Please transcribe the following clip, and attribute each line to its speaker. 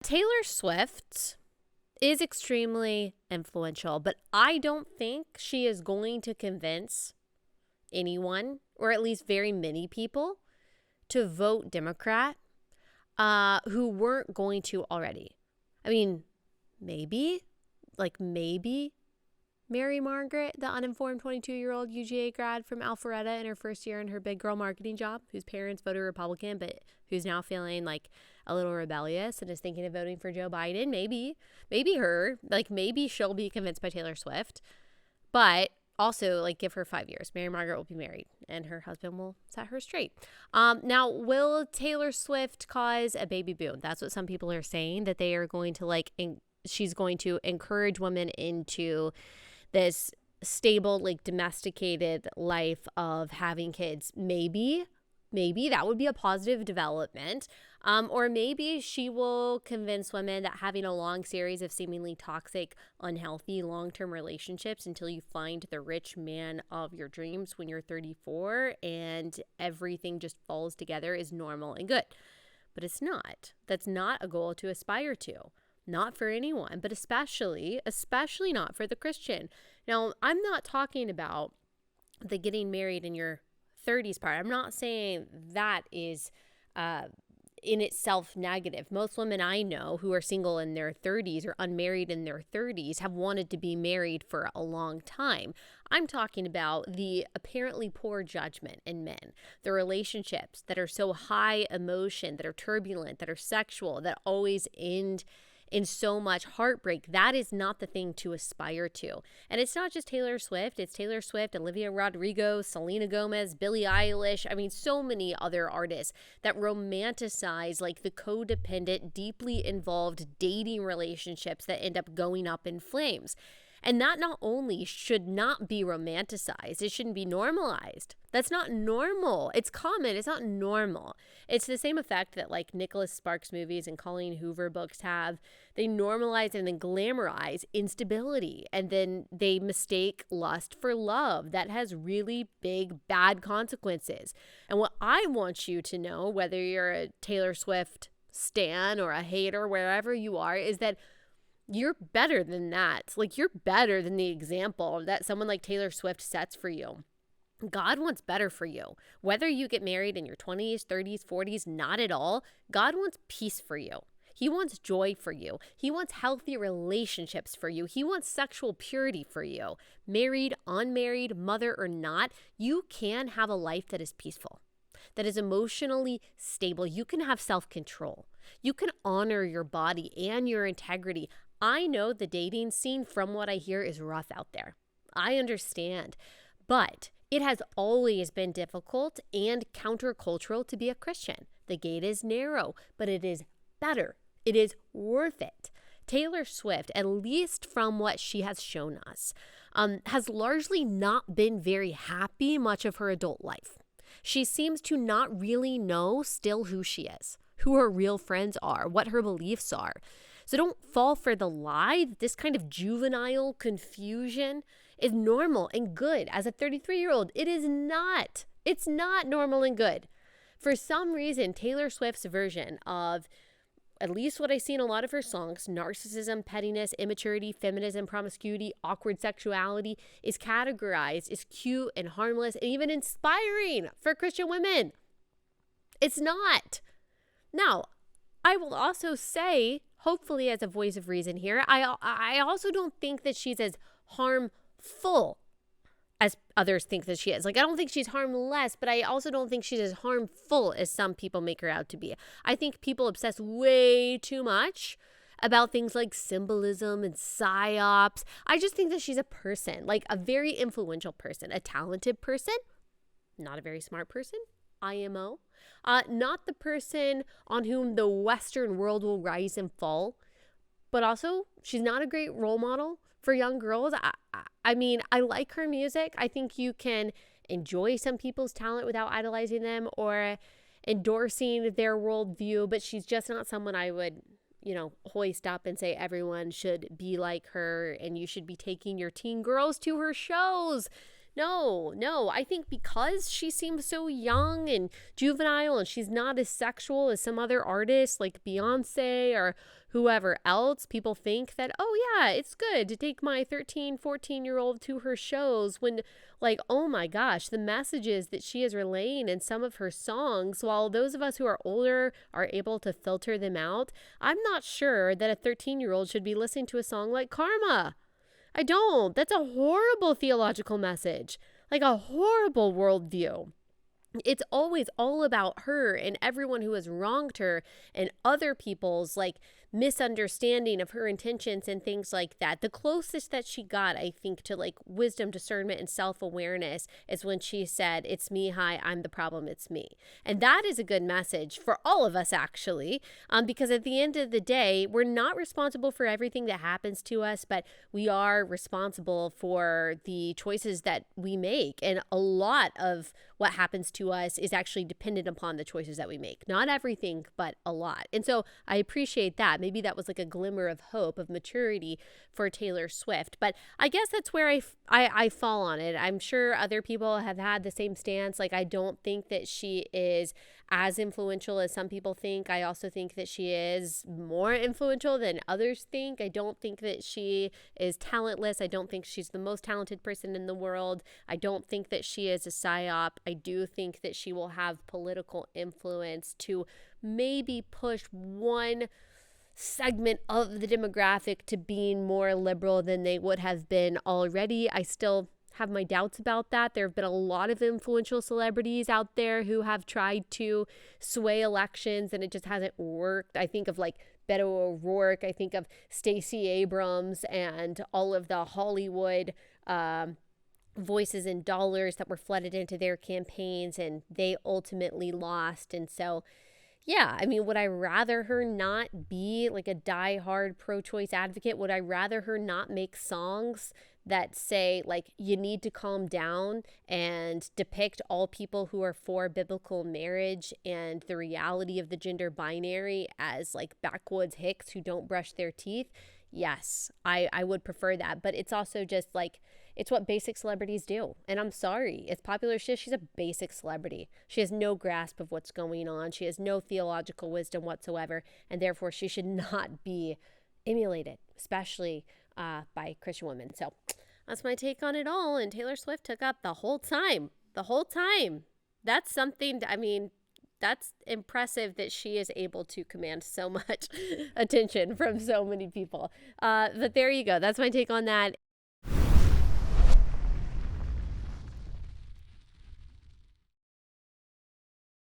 Speaker 1: Taylor Swift is extremely influential, but I don't think she is going to convince anyone, or at least very many people, to vote Democrat who weren't going to already. I mean, maybe Mary Margaret, the uninformed 22-year-old UGA grad from Alpharetta in her first year in her big girl marketing job, whose parents voted Republican, but who's now feeling like a little rebellious and is thinking of voting for Joe Biden. Maybe her, maybe she'll be convinced by Taylor Swift, but also give her 5 years. Mary Margaret will be married and her husband will set her straight. Now, will Taylor Swift cause a baby boom? That's what some people are saying, that they are going to she's going to encourage women into this stable, domesticated life of having kids. Maybe that would be a positive development. Or maybe she will convince women that having a long series of seemingly toxic, unhealthy, long-term relationships until you find the rich man of your dreams when you're 34 and everything just falls together is normal and good. But it's not. That's not a goal to aspire to. Not for anyone, but especially not for the Christian. Now, I'm not talking about the getting married in your 30s part. I'm not saying that is in itself negative. Most women I know who are single in their 30s or unmarried in their 30s have wanted to be married for a long time. I'm talking about the apparently poor judgment in men, the relationships that are so high emotion, that are turbulent, that are sexual, that always end in so much heartbreak. That is not the thing to aspire to. And it's not just Taylor Swift. It's Taylor Swift, Olivia Rodrigo, Selena Gomez, Billie Eilish. I mean, so many other artists that romanticize the codependent, deeply involved dating relationships that end up going up in flames. And that not only should not be romanticized, it shouldn't be normalized. That's not normal. It's common. It's not normal. It's the same effect that Nicholas Sparks movies and Colleen Hoover books have. They normalize and then glamorize instability, and then they mistake lust for love. That has really big, bad consequences. And what I want you to know, whether you're a Taylor Swift stan or a hater, wherever you are, is that you're better than that. You're better than the example that someone like Taylor Swift sets for you. God wants better for you. Whether you get married in your 20s, 30s, 40s, not at all, God wants peace for you. He wants joy for you. He wants healthy relationships for you. He wants sexual purity for you. Married, unmarried, mother or not, you can have a life that is peaceful, that is emotionally stable. You can have self-control. You can honor your body and your integrity. I know the dating scene, from what I hear, is rough out there. I understand. But it has always been difficult and countercultural to be a Christian. The gate is narrow, but it is better. It is worth it. Taylor Swift, at least from what she has shown us, has largely not been very happy much of her adult life. She seems to not really know still who she is, who her real friends are, what her beliefs are. So don't fall for the lie that this kind of juvenile confusion is normal and good. As a 33-year-old, it is not. It's not normal and good. For some reason, Taylor Swift's version of, at least what I see in a lot of her songs, narcissism, pettiness, immaturity, feminism, promiscuity, awkward sexuality, is categorized as cute and harmless and even inspiring for Christian women. It's not. Now, I will also say, hopefully as a voice of reason here, I also don't think that she's as harmful as others think that she is. I don't think she's harmless, but I also don't think she's as harmful as some people make her out to be. I think people obsess way too much about things like symbolism and psyops. I just think that she's a person, a very influential person, a talented person, not a very smart person, IMO. Not the person on whom the Western world will rise and fall, but also she's not a great role model for young girls. I mean, I like her music. I think you can enjoy some people's talent without idolizing them or endorsing their worldview, but she's just not someone I would, hoist up and say everyone should be like her and you should be taking your teen girls to her shows. No. I think because she seems so young and juvenile and she's not as sexual as some other artists like Beyonce or whoever else, people think that, oh yeah, it's good to take my 13, 14-year-old to her shows when, like, oh my gosh, the messages that she is relaying in some of her songs, while those of us who are older are able to filter them out, I'm not sure that a 13-year-old should be listening to a song like Karma. I don't. That's a horrible theological message, like a horrible worldview. It's always all about her and everyone who has wronged her and other people's like misunderstanding of her intentions and things like that. The closest that she got, I think, to like wisdom, discernment, and self-awareness is when she said, "It's me, hi, I'm the problem, it's me." And that is a good message for all of us, actually, because at the end of the day, we're not responsible for everything that happens to us, but we are responsible for the choices that we make. And a lot of what happens to us is actually dependent upon the choices that we make. Not everything, but a lot. And so I appreciate that. Maybe that was like a glimmer of hope, of maturity for Taylor Swift. But I guess that's where I fall on it. I'm sure other people have had the same stance. Like, I don't think that she is as influential as some people think. I also think that she is more influential than others think. I don't think that she is talentless. I don't think she's the most talented person in the world. I don't think that she is a psyop. I do think that she will have political influence to maybe push one segment of the demographic to being more liberal than they would have been already. I still have my doubts about that. There have been a lot of influential celebrities out there who have tried to sway elections and it just hasn't worked. I think of like Beto O'Rourke. I think of Stacey Abrams and all of the Hollywood voices and dollars that were flooded into their campaigns, and they ultimately lost. And so, yeah, I mean, would I rather her not be like a diehard pro-choice advocate? Would I rather her not make songs that say, like, you need to calm down and depict all people who are for biblical marriage and the reality of the gender binary as, like, backwoods hicks who don't brush their teeth? Yes, I would prefer that. But it's also just, like, it's what basic celebrities do. And I'm sorry, it's popular shit. She's a basic celebrity. She has no grasp of what's going on. She has no theological wisdom whatsoever. And therefore, she should not be emulated, especially by Christian women. So that's my take on it all. And Taylor Swift took up the whole time. The whole time. That's something, I mean, that's impressive that she is able to command so much attention from so many people. But there you go. That's my take on that.